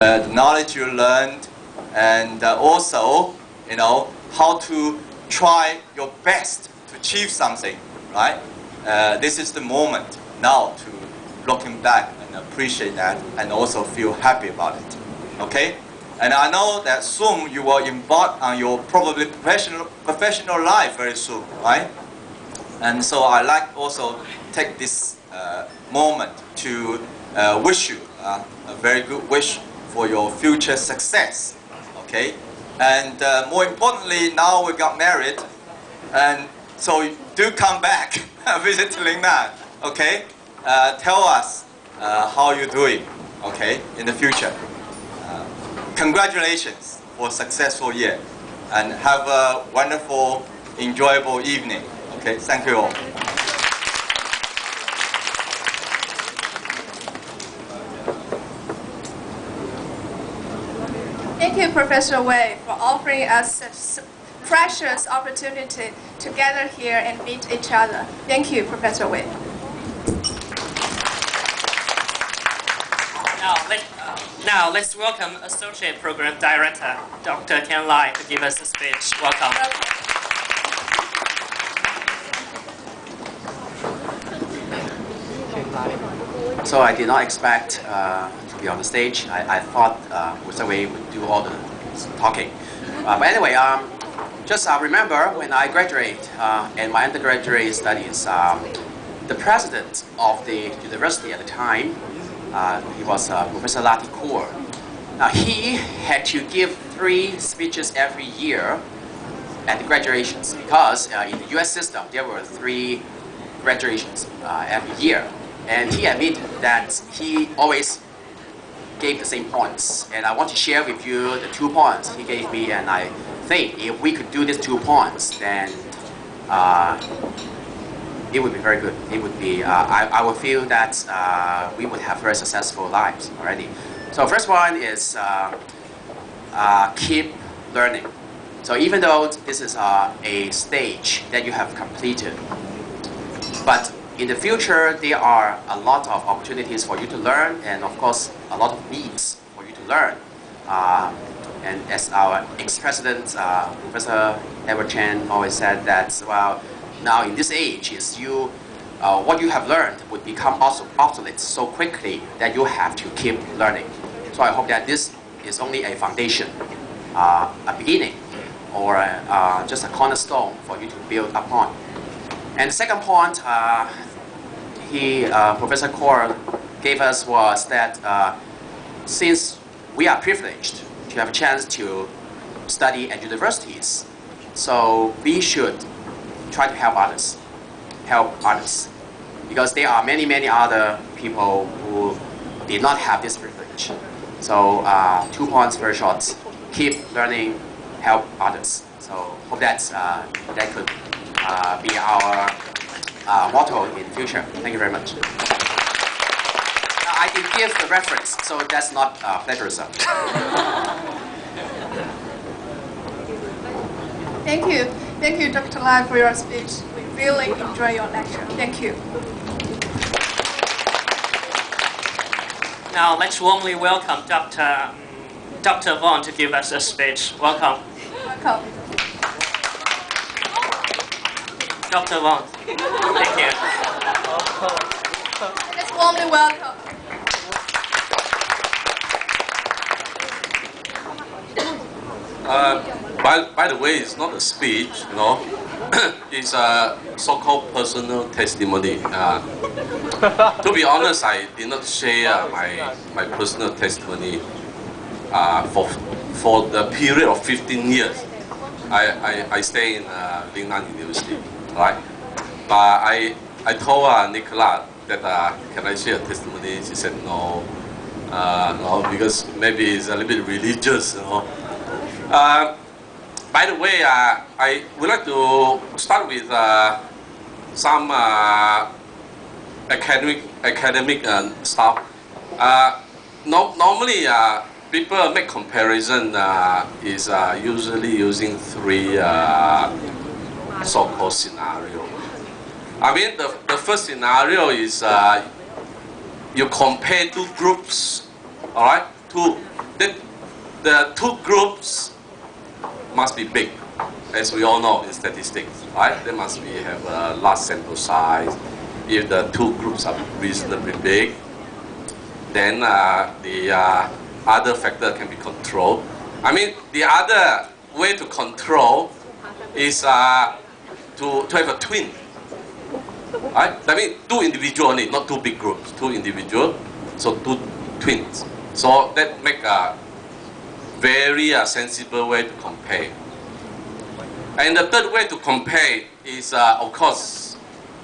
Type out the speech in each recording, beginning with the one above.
the knowledge you learned, and also, how to try your best to achieve something, right? This is the moment now to looking back and appreciate that, and also feel happy about it. Okay? And I know that soon you will embark on your probably professional life very soon, right? And so I like also take this moment to wish you a very good wish for your future success, okay? And more importantly, now we got married, and so do come back visit Lingnan, okay? Tell us how you're doing, okay, in the future. Congratulations for a successful year, and have a wonderful, enjoyable evening. Okay, thank you all. Thank you, Professor Wei, for offering us such precious opportunity to gather here and meet each other. Thank you, Professor Wei. Now let's welcome Associate Program Director, Dr. Ken Lai, to give us a speech. Welcome. So I did not expect to be on the stage. I thought Professor Wei would do all the talking. But anyway, just remember when I graduated in my undergraduate studies, the president of the university at the time, he was Professor Lati Kaur. Now he had to give 3 speeches every year at the graduations, because in the US system there were 3 graduations every year. And he admitted that he always gave the same points. And I want to share with you the 2 points he gave me, and I think if we could do these 2 points, then it would be very good. It would be, I would feel that we would have very successful lives already. So first one is keep learning. So even though this is a stage that you have completed, but in the future, there are a lot of opportunities for you to learn, and of course, a lot of needs for you to learn. And as our ex-president, Professor Edward Chen, always said that, well, now in this age, is what you have learned would become obsolete so quickly that you have to keep learning. So I hope that this is only a foundation, a beginning, or just a cornerstone for you to build upon. And the second point Professor Kaur gave us was that since we are privileged to have a chance to study at universities, so we should try to help others, because there are many, many other people who did not have this privilege. So 2 points very short: keep learning, help others. So hope that that could be our motto in the future. Thank you very much. I did give the reference, so that's not plagiarism. Thank you, Dr. Lai, for your speech. We really enjoy your lecture. Thank you. Now let's warmly welcome Dr. Vaughn to give us a speech. Welcome. Welcome. Dr. Vaughn. Thank you. Let's warmly welcome. By the way, it's not a speech, it's a so-called personal testimony. To be honest, I did not share my personal testimony for the period of 15 years. I stay in Lingnan University, right? But I told Nicola that can I share a testimony? She said no, no, because maybe it's a little bit religious, By the way, I would like to start with some academic stuff. Normally, people make comparison is usually using 3 so-called scenarios. I mean, the first scenario is you compare 2 groups, all right? the two groups must be big, as we all know in statistics, right? They must have a large sample size. If the two groups are reasonably big, then the other factor can be controlled. I mean, the other way to control is to have a twin. Right? I mean, two individual only, not two big groups. Two individual, so two twins. So that make a very sensible way to compare. And the third way to compare is, of course,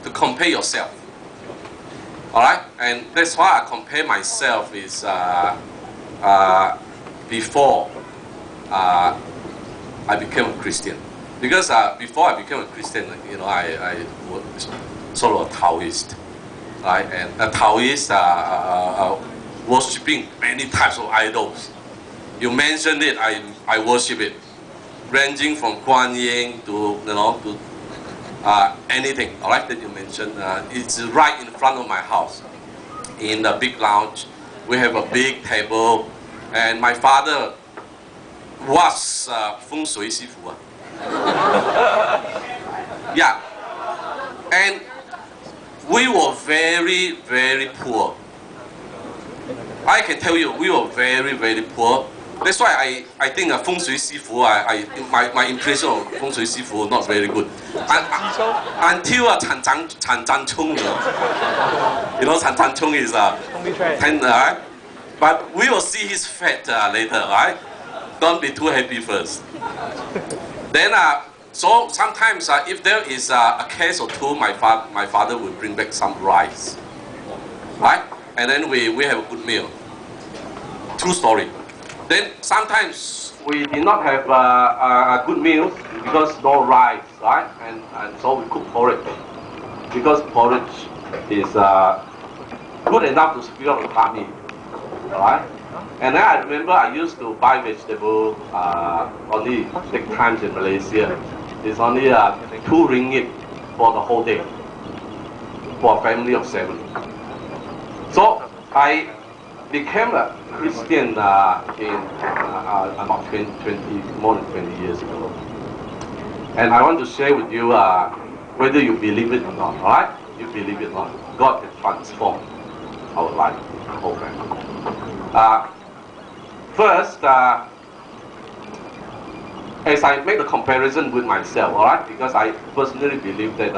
to compare yourself. All right, and that's why I compare myself is before I became a Christian. Because before I became a Christian, you know, I was sort of a Taoist, right? And a Taoist worshipping many types of idols. You mentioned it, I worship it, ranging from Guan Yin to anything. All right, that you mentioned. It's right in front of my house, in the big lounge. We have a big table, and my father was feng shui sifu. Yeah, and we were very, very poor. I can tell you, we were very, very poor. That's why I think a feng shui sifu, my impression of feng shui sifu not very good. Until Chan Zhang Chung, you know, Chan Zhang Chung is tender, but we will see his fate later, right? Don't be too happy first. Then, so sometimes if there is a case or two, my father will bring back some rice, right? And then we have a good meal. True story. Then sometimes we did not have a good meal because no rice, right? And so we cook porridge, because porridge is good enough to fill up the tummy, right? And then I remember I used to buy vegetable only big times in Malaysia. It's only 2 ringgit for the whole day for a family of 7. So I became a Christian in about more than 20 years ago. And I want to share with you whether you believe it or not, alright? You believe it or not. God has transformed our life, our whole family. First, as I make the comparison with myself, alright? Because I personally believe that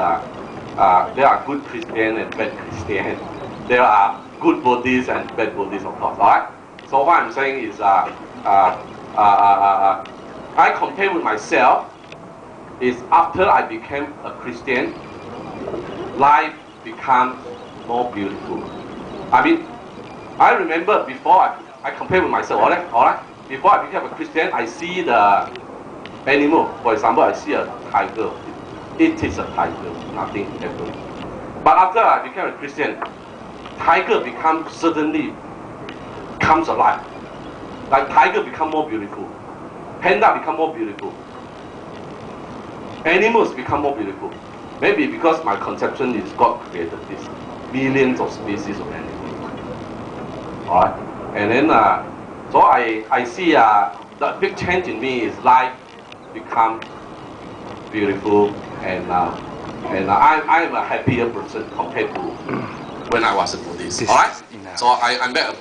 there are good Christians and bad Christians. There are good Buddhists and bad Buddhists, of course, alright? So what I'm saying is, I compare with myself, is after I became a Christian, life becomes more beautiful. I mean, I remember before I compare with myself, alright? Before I became a Christian, I see the animal. For example, I see a tiger. It is a tiger, nothing happened. But after I became a Christian, tiger suddenly comes alive. Like tiger become more beautiful. Panda become more beautiful. Animals become more beautiful. Maybe because my conception is God created this millions of species of animals. Alright? And then, so I see the big change in me is life become beautiful, and I'm a happier person compared to when I was a Buddhist. Alright? So I met